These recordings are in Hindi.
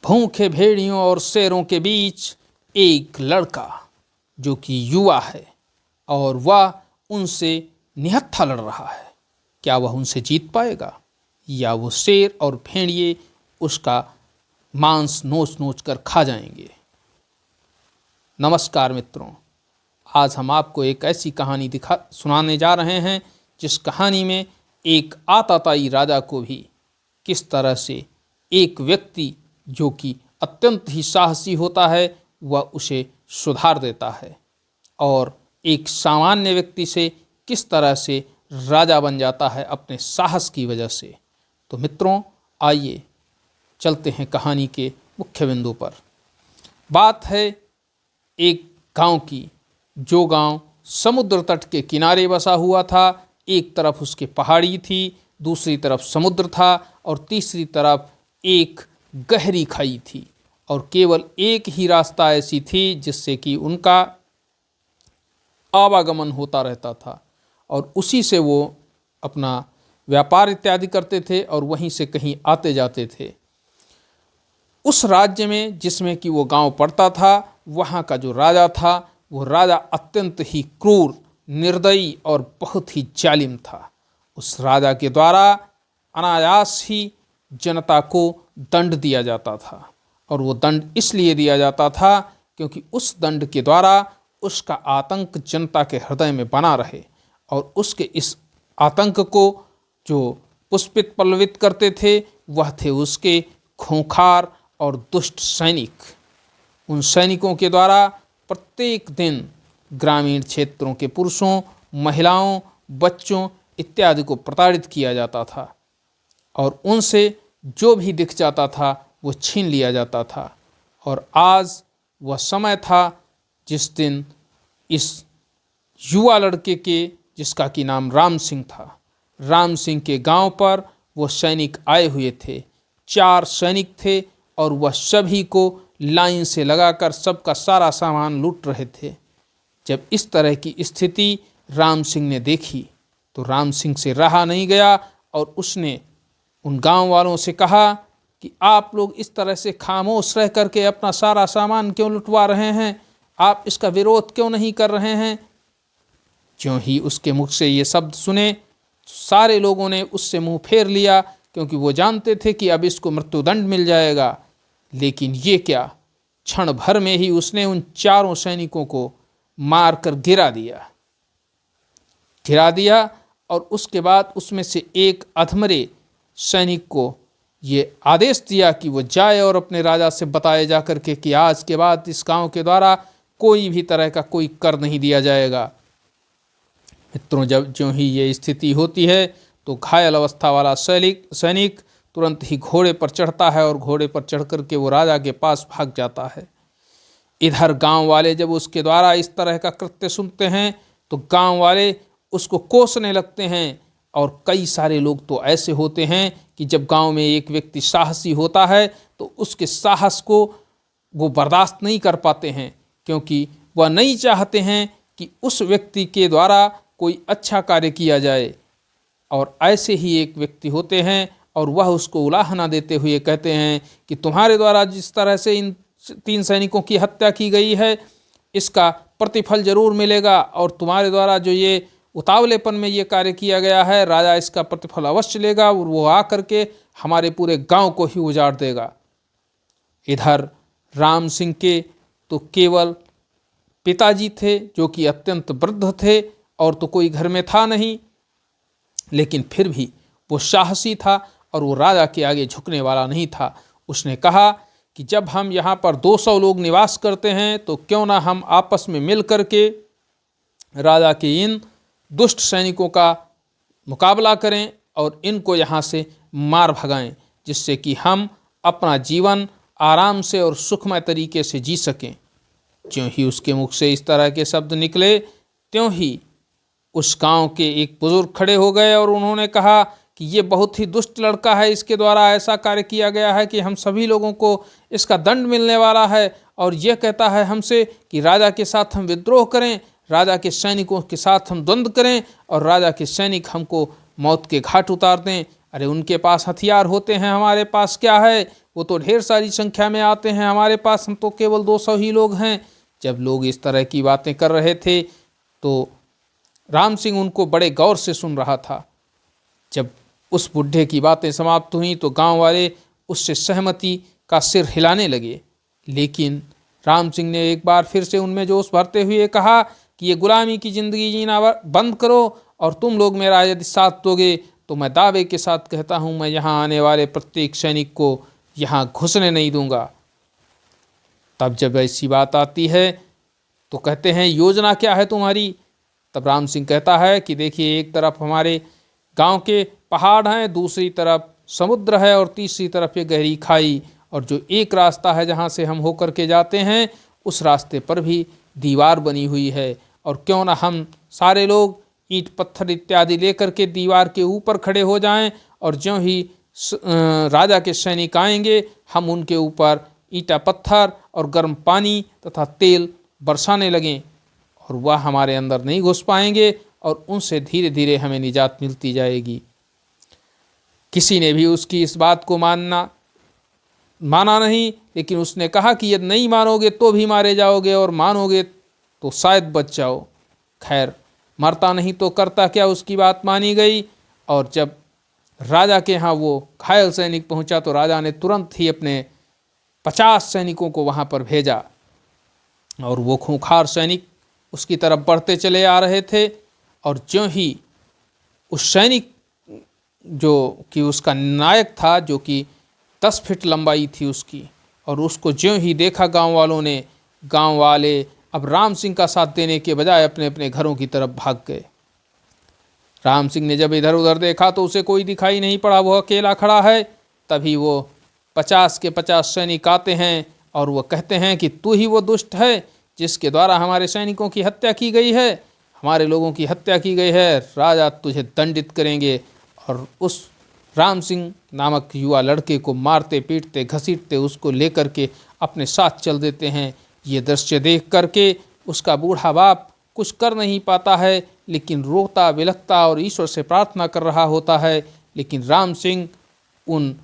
भूखे भेड़ियों और शेरों के बीच एक लड़का जो कि युवा है और वह उनसे निहत्था लड़ रहा है। क्या वह उनसे जीत पाएगा या वो शेर और भेड़िए उसका मांस नोच नोच कर खा जाएंगे? नमस्कार मित्रों, आज हम आपको एक ऐसी कहानी सुनाने जा रहे हैं जिस कहानी में एक आताताई राजा को भी किस तरह से एक व्यक्ति जो कि अत्यंत ही साहसी होता है वह उसे सुधार देता है और एक सामान्य व्यक्ति से किस तरह से राजा बन जाता है अपने साहस की वजह से। तो मित्रों, आइए चलते हैं कहानी के मुख्य बिंदु पर। बात है एक गांव की, जो गांव समुद्र तट के किनारे बसा हुआ था। एक तरफ उसके पहाड़ी थी, दूसरी तरफ समुद्र था और तीसरी तरफ एक गहरी खाई थी और केवल एक ही रास्ता ऐसी थी जिससे कि उनका आवागमन होता रहता था और उसी से वो अपना व्यापार इत्यादि करते थे और वहीं से कहीं आते जाते थे। उस राज्य में जिसमें कि वो गांव पड़ता था, वहाँ का जो राजा था वो राजा अत्यंत ही क्रूर, निर्दयी और बहुत ही जालिम था। उस राजा के द्वारा अनायास ही जनता को दंड दिया जाता था और वो दंड इसलिए दिया जाता था क्योंकि उस दंड के द्वारा उसका आतंक जनता के हृदय में बना रहे और उसके इस आतंक को जो पुष्पित पल्लवित करते थे वह थे उसके खूंखार और दुष्ट सैनिक। उन सैनिकों के द्वारा प्रत्येक दिन ग्रामीण क्षेत्रों के पुरुषों, महिलाओं, बच्चों इत्यादि को प्रताड़ित किया जाता था और उनसे जो भी दिख जाता था वो छीन लिया जाता था। और आज वह समय था जिस दिन इस युवा लड़के के, जिसका कि नाम राम सिंह था, राम सिंह के गांव पर वो सैनिक आए हुए थे। 4 सैनिक थे और वह सभी को लाइन से लगाकर सबका सारा सामान लूट रहे थे। जब इस तरह की स्थिति राम सिंह ने देखी तो राम सिंह से रहा नहीं गया और उसने उन गांव वालों से कहा कि आप लोग इस तरह से खामोश रह करके अपना सारा सामान क्यों लुटवा रहे हैं? आप इसका विरोध क्यों नहीं कर रहे हैं? ज्यों ही उसके मुख से ये शब्द सुने, सारे लोगों ने उससे मुंह फेर लिया क्योंकि वो जानते थे कि अब इसको मृत्युदंड मिल जाएगा। लेकिन ये क्या, क्षण भर में ही उसने उन 4 सैनिकों को मार कर गिरा दिया और उसके बाद उसमें से एक अधमरे सैनिक को ये आदेश दिया कि वो जाए और अपने राजा से बताए जा करके कि आज के बाद इस गांव के द्वारा कोई भी तरह का कोई कर नहीं दिया जाएगा। मित्रों, जब जो ही ये स्थिति होती है तो घायल अवस्था वाला सैनिक तुरंत ही घोड़े पर चढ़ता है और घोड़े पर चढ़ करके वो राजा के पास भाग जाता है। इधर गांव वाले जब उसके द्वारा इस तरह का कृत्य सुनते हैं तो गांव वाले उसको कोसने लगते हैं। और कई सारे लोग तो ऐसे होते हैं कि जब गांव में एक व्यक्ति साहसी होता है तो उसके साहस को वो बर्दाश्त नहीं कर पाते हैं, क्योंकि वह नहीं चाहते हैं कि उस व्यक्ति के द्वारा कोई अच्छा कार्य किया जाए। और ऐसे ही एक व्यक्ति होते हैं और वह उसको उलाहना देते हुए कहते हैं कि तुम्हारे द्वारा जिस तरह से इन 3 सैनिकों की हत्या की गई है, इसका प्रतिफल जरूर मिलेगा और तुम्हारे द्वारा जो ये उतावलेपन में ये कार्य किया गया है, राजा इसका प्रतिफल अवश्य लेगा और वो आ करके हमारे पूरे गांव को ही उजाड़ देगा। इधर राम सिंह के तो केवल पिताजी थे जो कि अत्यंत वृद्ध थे और तो कोई घर में था नहीं, लेकिन फिर भी वो साहसी था और वो राजा के आगे झुकने वाला नहीं था। उसने कहा कि जब हम यहाँ पर 200 लोग निवास करते हैं तो क्यों ना हम आपस में मिल करके राजा के इन दुष्ट सैनिकों का मुकाबला करें और इनको यहाँ से मार भगाएं, जिससे कि हम अपना जीवन आराम से और सुखमय तरीके से जी सकें। ज्यों ही उसके मुख से इस तरह के शब्द निकले त्यों ही उस गांव के एक बुजुर्ग खड़े हो गए और उन्होंने कहा कि ये बहुत ही दुष्ट लड़का है, इसके द्वारा ऐसा कार्य किया गया है कि हम सभी लोगों को इसका दंड मिलने वाला है और ये कहता है हमसे कि राजा के साथ हम विद्रोह करें, राजा के सैनिकों के साथ हम द्वंद्व करें और राजा के सैनिक हमको मौत के घाट उतार दें। अरे उनके पास हथियार होते हैं, हमारे पास क्या है? वो तो ढेर सारी संख्या में आते हैं, हमारे पास हम तो केवल 200 ही लोग हैं। जब लोग इस तरह की बातें कर रहे थे तो राम सिंह उनको बड़े गौर से सुन रहा था। जब उस बुढ़े की बातें समाप्त हुई तो गांव वाले उससे सहमति का सिर हिलाने लगे, लेकिन राम सिंह ने एक बार फिर से उनमें जोश भरते हुए कहा कि ये गुलामी की ज़िंदगी जीना बंद करो और तुम लोग मेरा यदि साथ दोगे तो मैं दावे के साथ कहता हूँ, मैं यहाँ आने वाले प्रत्येक सैनिक को यहाँ घुसने नहीं दूंगा। तब जब ऐसी बात आती है तो कहते हैं, योजना क्या है तुम्हारी? तब राम सिंह कहता है कि देखिए, एक तरफ हमारे गांव के पहाड़ हैं, दूसरी तरफ समुद्र है और तीसरी तरफ ये गहरी खाई, और जो एक रास्ता है जहाँ से हम होकर के जाते हैं उस रास्ते पर भी दीवार बनी हुई है, और क्यों ना हम सारे लोग ईंट पत्थर इत्यादि लेकर के दीवार के ऊपर खड़े हो जाएं, और ज्यों ही राजा के सैनिक आएंगे हम उनके ऊपर ईंटा पत्थर और गर्म पानी तथा तेल बरसाने लगें, और वह हमारे अंदर नहीं घुस पाएंगे और उनसे धीरे धीरे हमें निजात मिलती जाएगी। किसी ने भी उसकी इस बात को माना नहीं, लेकिन उसने कहा कि यदि नहीं मानोगे तो भी मारे जाओगे और मानोगे तो शायद बच जाओ। खैर, मरता नहीं तो करता क्या, उसकी बात मानी गई। और जब राजा के यहाँ वो घायल सैनिक पहुंचा तो राजा ने तुरंत ही अपने 50 सैनिकों को वहाँ पर भेजा, और वो खूंखार सैनिक उसकी तरफ बढ़ते चले आ रहे थे। और ज्यों ही उस सैनिक जो कि उसका नायक था, जो कि 10 फीट लंबाई थी उसकी, और उसको ज्यों ही देखा गांव वाले अब राम सिंह का साथ देने के बजाय अपने अपने घरों की तरफ भाग गए। राम सिंह ने जब इधर उधर देखा तो उसे कोई दिखाई नहीं पड़ा, वो अकेला खड़ा है। तभी वो 50 के 50 सैनिक आते हैं और वो कहते हैं कि तू ही वो दुष्ट है जिसके द्वारा हमारे सैनिकों की हत्या की गई है, हमारे लोगों की हत्या की गई है, राजा तुझे दंडित करेंगे। और उस राम सिंह नामक युवा लड़के को मारते पीटते घसीटते उसको लेकर के अपने साथ चल देते हैं। ये दृश्य देख करके उसका बूढ़ा बाप कुछ कर नहीं पाता है, लेकिन रोता बिलखता और ईश्वर से प्रार्थना कर रहा होता है। लेकिन राम सिंह उन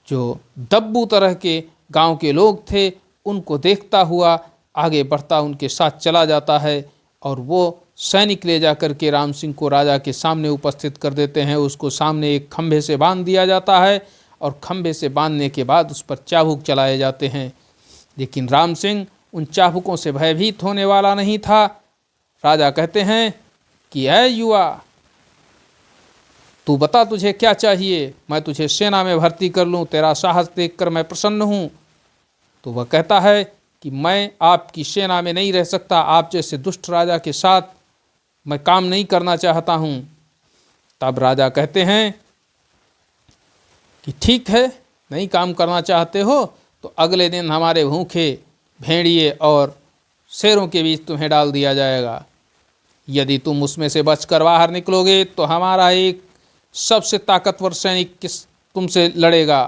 जो दब्बू तरह के गांव के लोग थे उनको देखता हुआ आगे बढ़ता उनके साथ चला जाता है, और वो सैनिक ले जा कर के राम सिंह को राजा के सामने उपस्थित कर देते हैं। उसको सामने एक खंभे से बांध दिया जाता है, और खंभे से बांधने के बाद उस पर चाबुक चलाए जाते हैं। लेकिन राम सिंह उन चाबुकों से भयभीत होने वाला नहीं था। राजा कहते हैं कि ऐ युवा, तू बता तुझे क्या चाहिए, मैं तुझे सेना में भर्ती कर लूँ, तेरा साहस देखकर मैं प्रसन्न हूँ। तो वह कहता है कि मैं आपकी सेना में नहीं रह सकता, आप जैसे दुष्ट राजा के साथ मैं काम नहीं करना चाहता हूँ। तब राजा कहते हैं कि ठीक है, नहीं काम करना चाहते हो तो अगले दिन हमारे भूखे भेड़िए और शेरों के बीच तुम्हें डाल दिया जाएगा। यदि तुम उसमें से बचकर बाहर निकलोगे तो हमारा एक सबसे ताकतवर सैनिक तुमसे लड़ेगा,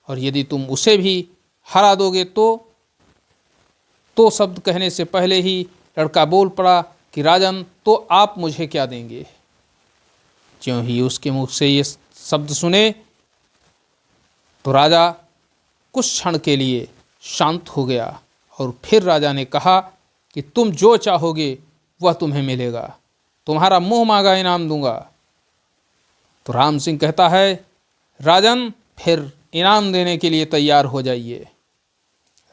और यदि तुम उसे भी हरा दोगे तो शब्द कहने से पहले ही लड़का बोल पड़ा कि राजन, तो आप मुझे क्या देंगे? ज्यों ही उसके मुख से ये शब्द सुने तो राजा कुछ क्षण के लिए शांत हो गया, और फिर राजा ने कहा कि तुम जो चाहोगे वह तुम्हें मिलेगा, तुम्हारा मुंह मांगा इनाम दूंगा। तो राम सिंह कहता है, राजन फिर इनाम देने के लिए तैयार हो जाइए।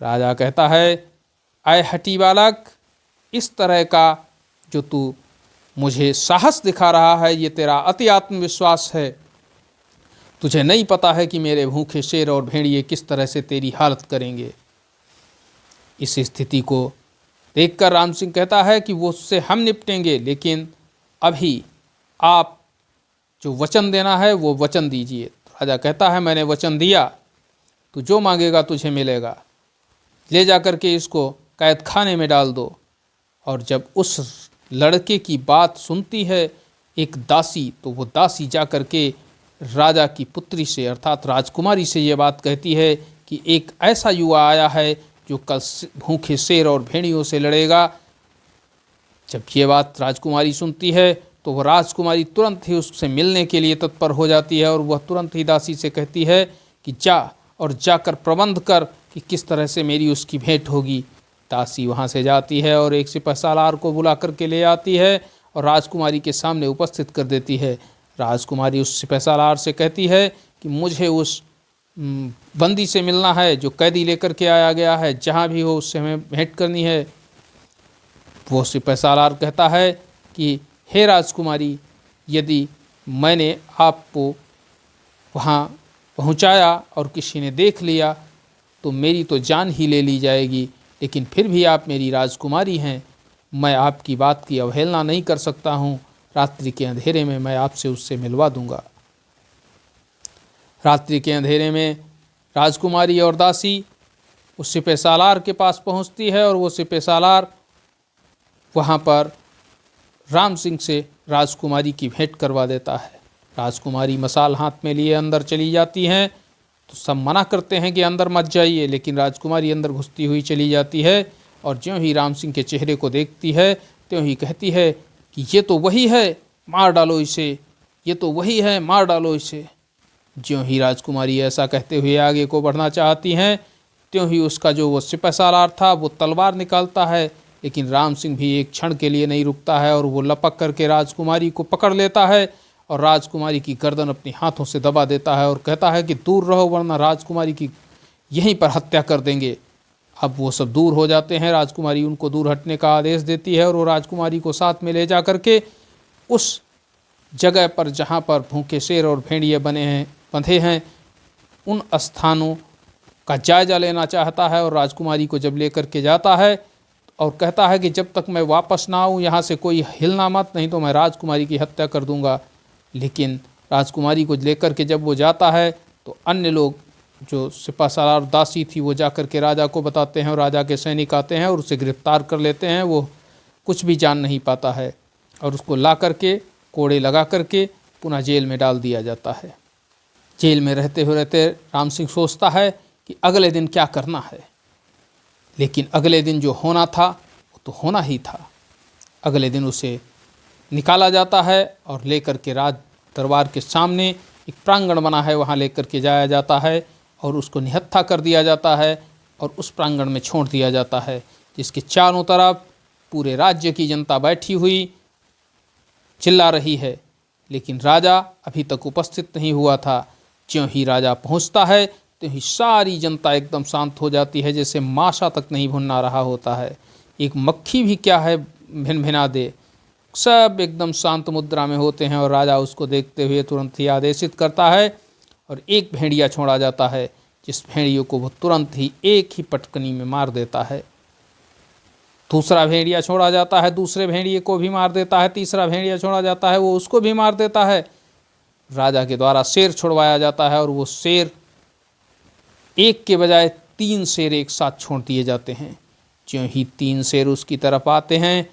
राजा कहता है, आए हठी बालक, इस तरह का जो तू मुझे साहस दिखा रहा है ये तेरा अति आत्मविश्वास है। तुझे नहीं पता है कि मेरे भूखे शेर और भेड़िए किस तरह से तेरी हालत करेंगे। इस स्थिति को देखकर राम सिंह कहता है कि वो उससे हम निपटेंगे, लेकिन अभी आप जो वचन देना है वो वचन दीजिए। तो राजा कहता है, मैंने वचन दिया, तू जो मांगेगा तुझे मिलेगा, ले जा कर के इसको कैद खाने में डाल दो। और जब उस लड़के की बात सुनती है एक दासी, तो वो दासी जा कर के राजा की पुत्री से अर्थात राजकुमारी से ये बात कहती है कि एक ऐसा युवा आया है जो कल भूखे शेर और भेड़ियों से लड़ेगा। जब ये बात राजकुमारी सुनती है तो वह राजकुमारी तुरंत ही उससे मिलने के लिए तत्पर हो जाती है, और वह तुरंत ही दासी से कहती है कि जा और जाकर प्रबंध कर कि किस तरह से मेरी उसकी भेंट होगी। दासी वहाँ से जाती है और एक सिपहसालार को बुला करके ले आती है और राजकुमारी के सामने उपस्थित कर देती है। राजकुमारी उस सिपहसालार से कहती है कि मुझे उस बंदी से मिलना है जो कैदी लेकर के आया गया है, जहाँ भी हो उससे हमें भेंट करनी है। वो सिपहसालार कहता है कि हे राजकुमारी, यदि मैंने आपको वहाँ पहुँचाया और किसी ने देख लिया तो मेरी तो जान ही ले ली जाएगी, लेकिन फिर भी आप मेरी राजकुमारी हैं, मैं आपकी बात की अवहेलना नहीं कर सकता हूँ। रात्रि के अंधेरे में मैं आपसे उससे मिलवा दूंगा। रात्रि के अंधेरे में राजकुमारी और दासी उस सिपहसालार के पास पहुँचती है और वो सिपहसालार वहाँ पर राम सिंह से राजकुमारी की भेंट करवा देता है। राजकुमारी मसाल हाथ में लिए अंदर चली जाती हैं तो सब मना करते हैं कि अंदर मत जाइए, लेकिन राजकुमारी अंदर घुसती हुई चली जाती है और ज्यों ही राम सिंह के चेहरे को देखती है त्यों ही कहती है कि ये तो वही है, मार डालो इसे, ये तो वही है, मार डालो इसे। ज्यों ही राजकुमारी ऐसा कहते हुए आगे को बढ़ना चाहती हैं त्यों ही उसका जो वो सिपहसालार था वो तलवार निकालता है, लेकिन राम सिंह भी एक क्षण के लिए नहीं रुकता है और वो लपक करके राजकुमारी को पकड़ लेता है और राजकुमारी की गर्दन अपने हाथों से दबा देता है और कहता है कि दूर रहो वरना राजकुमारी की यहीं पर हत्या कर देंगे। अब वो सब दूर हो जाते हैं। राजकुमारी उनको दूर हटने का आदेश देती है और वो राजकुमारी को साथ में ले जा करके उस जगह पर जहाँ पर भूखे शेर और भेड़िए बंधे हैं उन स्थानों का जायजा लेना चाहता है और राजकुमारी को जब लेकर के जाता है और कहता है कि जब तक मैं वापस ना आऊँ यहाँ से कोई हिलना मत, नहीं तो मैं राजकुमारी की हत्या कर दूँगा। लेकिन राजकुमारी को लेकर के जब वो जाता है तो अन्य लोग जो सिपहसालार दासी थी वो जाकर के राजा को बताते हैं और राजा के सैनिक आते हैं और उसे गिरफ्तार कर लेते हैं। वो कुछ भी जान नहीं पाता है और उसको ला करके कोड़े लगा करके पुनः जेल में डाल दिया जाता है। जेल में रहते राम सिंह सोचता है कि अगले दिन क्या करना है, लेकिन अगले दिन जो होना था वो तो होना ही था। अगले दिन उसे निकाला जाता है और लेकर के राज दरबार के सामने एक प्रांगण बना है, वहाँ लेकर के जाया जाता है और उसको निहत्था कर दिया जाता है और उस प्रांगण में छोड़ दिया जाता है, जिसके चारों तरफ पूरे राज्य की जनता बैठी हुई चिल्ला रही है। लेकिन राजा अभी तक उपस्थित नहीं हुआ था। ज्यों ही राजा पहुँचता है तो ही सारी जनता एकदम शांत हो जाती है, जैसे माशा तक नहीं भुनना रहा होता है। एक मक्खी भी क्या है भिनभिना दे, सब एकदम शांत मुद्रा में होते हैं और राजा उसको देखते हुए तुरंत ही आदेशित करता है और एक भेड़िया छोड़ा जाता है, जिस भेड़ियों को वो तुरंत ही एक ही पटकनी में मार देता है। दूसरा भेड़िया छोड़ा जाता है, दूसरे भेड़िए को भी मार देता है। तीसरा भेड़िया छोड़ा जाता है, वो उसको भी मार देता है। राजा के द्वारा शेर छुड़वाया जाता है और वो शेर एक के बजाय 3 शेर एक साथ छोड़ दिए जाते हैं। ज्यों ही 3 शेर उसकी तरफ आते हैं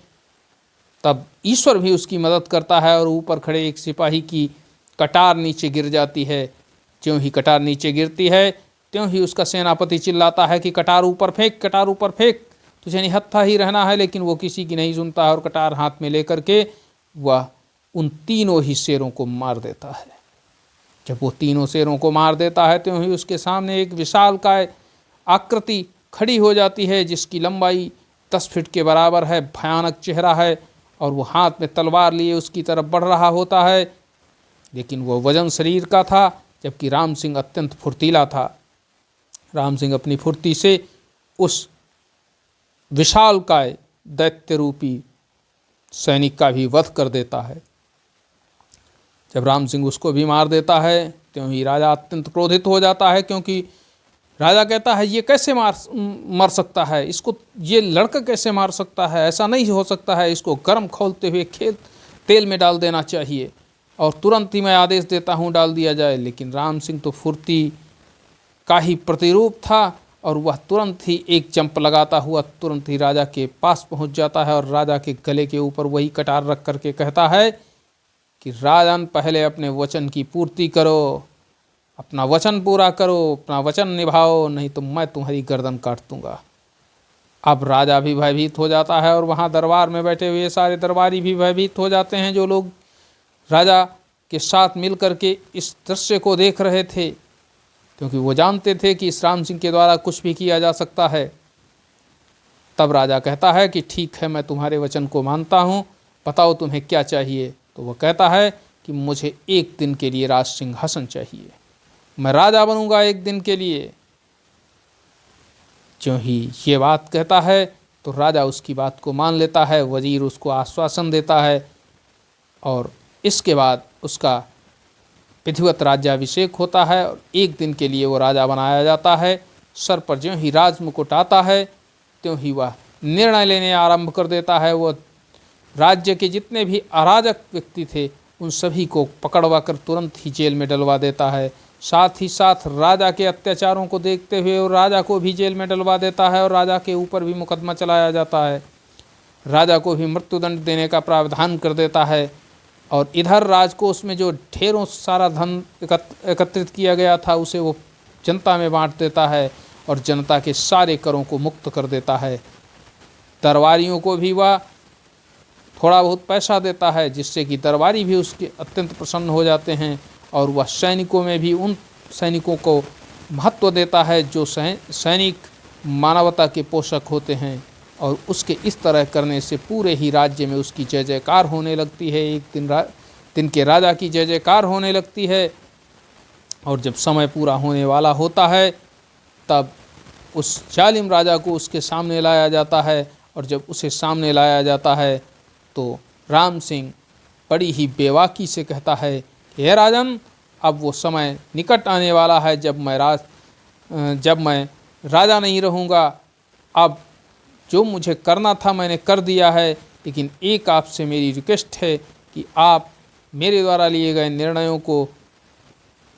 तब ईश्वर भी उसकी मदद करता है और ऊपर खड़े एक सिपाही की कटार नीचे गिर जाती है। ज्यों ही कटार नीचे गिरती है त्यों ही उसका सेनापति चिल्लाता है कि कटार ऊपर फेंक, कटार ऊपर फेंक, तुझे निहत्था ही रहना है। लेकिन वो किसी की नहीं सुनता है और कटार हाथ में लेकर के वह उन तीनों ही शेरों को मार देता है। जब वो तीनों शेरों को मार देता है त्यों ही उसके सामने एक विशालकाय आकृति खड़ी हो जाती है, जिसकी लंबाई 10 फीट के बराबर है। भयानक चेहरा है और वो हाथ में तलवार लिए उसकी तरफ बढ़ रहा होता है, लेकिन वो वजन शरीर का था, जबकि राम सिंह अत्यंत फुर्तीला था। राम सिंह अपनी फुर्ती से उस विशालकाय दैत्य रूपी सैनिक का भी वध कर देता है। जब राम सिंह उसको भी मार देता है त्यों ही राजा अत्यंत क्रोधित हो जाता है, क्योंकि राजा कहता है ये कैसे मर सकता है, इसको ये लड़का कैसे मार सकता है, ऐसा नहीं हो सकता है, इसको गर्म खौलते हुए तेल में डाल देना चाहिए और तुरंत ही मैं आदेश देता हूँ डाल दिया जाए। लेकिन राम सिंह तो फुर्ती का ही प्रतिरूप था और वह तुरंत ही एक जंप लगाता हुआ तुरंत ही राजा के पास पहुँच जाता है और राजा के गले के ऊपर वही कटार रख करके कहता है कि राजन, पहले अपने वचन की पूर्ति करो, अपना वचन पूरा करो, अपना वचन निभाओ, नहीं तो मैं तुम्हारी गर्दन काट दूंगा। अब राजा भी भयभीत हो जाता है और वहाँ दरबार में बैठे हुए सारे दरबारी भी भयभीत हो जाते हैं, जो लोग राजा के साथ मिल कर के इस दृश्य को देख रहे थे। क्योंकि वो जानते थे कि इस राम सिंह के द्वारा कुछ भी किया जा सकता है। तब राजा कहता है कि ठीक है, मैं तुम्हारे वचन को मानता हूँ, बताओ तुम्हें क्या चाहिए। तो वह कहता है कि मुझे एक दिन के लिए राज सिंहासन चाहिए, मैं राजा बनूंगा एक दिन के लिए। जो ही ये बात कहता है तो राजा उसकी बात को मान लेता है, वजीर उसको आश्वासन देता है और इसके बाद उसका विधिवत राज्याभिषेक होता है और एक दिन के लिए वो राजा बनाया जाता है। सर पर ज्यों ही राजमुकुट आता है त्यों ही वह निर्णय लेने आरंभ कर देता है। वो राज्य के जितने भी अराजक व्यक्ति थे उन सभी को पकड़वा कर तुरंत ही जेल में डलवा देता है। साथ ही साथ राजा के अत्याचारों को देखते हुए और राजा को भी जेल में डलवा देता है और राजा के ऊपर भी मुकदमा चलाया जाता है। राजा को भी मृत्युदंड देने का प्रावधान कर देता है और इधर राजकोष में जो ढेरों सारा धन एकत्रित किया गया था उसे वो जनता में बांट देता है और जनता के सारे करों को मुक्त कर देता है। दरबारियों को भी वह थोड़ा बहुत पैसा देता है जिससे कि दरबारी भी उसके अत्यंत प्रसन्न हो जाते हैं और वह सैनिकों में भी उन सैनिकों को महत्व देता है जो सैनिक मानवता के पोषक होते हैं और उसके इस तरह करने से पूरे ही राज्य में उसकी जय जयकार होने लगती है। एक दिन के राजा की जय जयकार होने लगती है और जब समय पूरा होने वाला होता है तब उस जालिम राजा को उसके सामने लाया जाता है और जब उसे सामने लाया जाता है तो राम सिंह बड़ी ही बेबाकी से कहता है कि हे राजन, अब वो समय निकट आने वाला है जब मैं राजा नहीं रहूँगा। अब जो मुझे करना था मैंने कर दिया है, लेकिन एक आपसे मेरी रिक्वेस्ट है कि आप मेरे द्वारा लिए गए निर्णयों को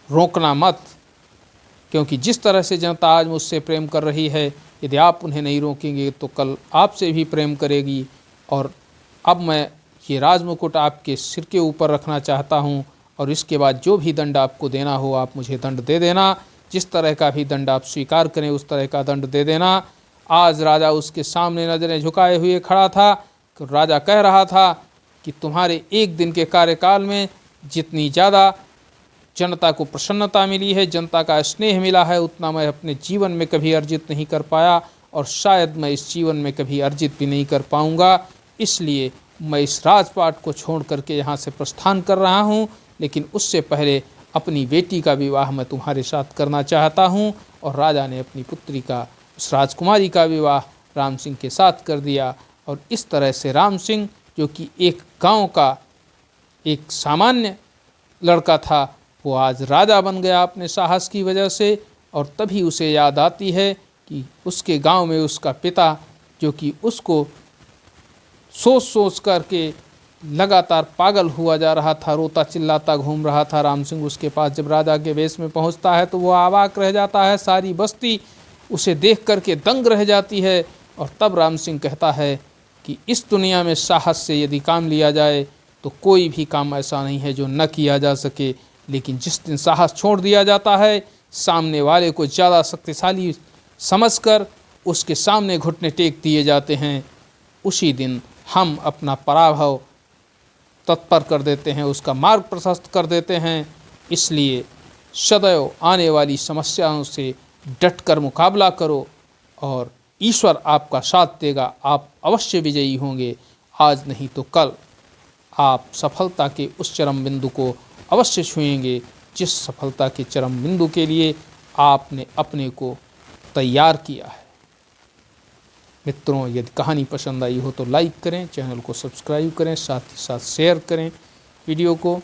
रोकना मत, क्योंकि जिस तरह से जनता आज मुझसे प्रेम कर रही है यदि आप उन्हें नहीं रोकेंगे तो कल आपसे भी प्रेम करेगी। और अब मैं ये राजमुकुट आपके सिर के ऊपर रखना चाहता हूँ और इसके बाद जो भी दंड आपको देना हो आप मुझे दंड दे देना। जिस तरह का भी दंड आप स्वीकार करें उस तरह का दंड दे देना। आज राजा उसके सामने नज़रें झुकाए हुए खड़ा था। राजा कह रहा था कि तुम्हारे एक दिन के कार्यकाल में जितनी ज़्यादा जनता को प्रसन्नता मिली है, जनता का स्नेह मिला है, उतना मैं अपने जीवन में कभी अर्जित नहीं कर पाया और शायद मैं इस जीवन में कभी अर्जित भी नहीं कर पाऊँगा। इसलिए मैं इस राजपाट को छोड़ करके यहाँ से प्रस्थान कर रहा हूँ, लेकिन उससे पहले अपनी बेटी का विवाह मैं तुम्हारे साथ करना चाहता हूँ। और राजा ने अपनी पुत्री का, उस राजकुमारी का विवाह राम सिंह के साथ कर दिया और इस तरह से राम सिंह, जो कि एक गांव का एक सामान्य लड़का था, वो आज राजा बन गया अपने साहस की वजह से। और तभी उसे याद आती है कि उसके गांव में उसका पिता, जो कि उसको सोच सोच करके लगातार पागल हुआ जा रहा था, रोता चिल्लाता घूम रहा था, राम सिंह उसके पास जब राजा के वेश में पहुंचता है तो वो अवाक रह जाता है। सारी बस्ती उसे देख करके दंग रह जाती है। और तब राम सिंह कहता है कि इस दुनिया में साहस से यदि काम लिया जाए तो कोई भी काम ऐसा नहीं है जो न किया जा सके, लेकिन जिस दिन साहस छोड़ दिया जाता है, सामने वाले को ज़्यादा शक्तिशाली समझकर उसके सामने घुटने टेक दिए जाते हैं, उसी दिन हम अपना पराभव तत्पर कर देते हैं, उसका मार्ग प्रशस्त कर देते हैं। इसलिए सदैव आने वाली समस्याओं से डटकर मुकाबला करो और ईश्वर आपका साथ देगा, आप अवश्य विजयी होंगे। आज नहीं तो कल आप सफलता के उस चरम बिंदु को अवश्य छुएंगे जिस सफलता के चरम बिंदु के लिए आपने अपने को तैयार किया है। मित्रों, यदि कहानी पसंद आई हो तो लाइक करें, चैनल को सब्सक्राइब करें, साथ ही साथ शेयर करें वीडियो को।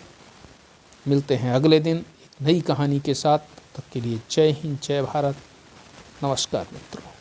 मिलते हैं अगले दिन एक नई कहानी के साथ। तब तक के लिए जय हिंद, जय भारत, नमस्कार मित्रों।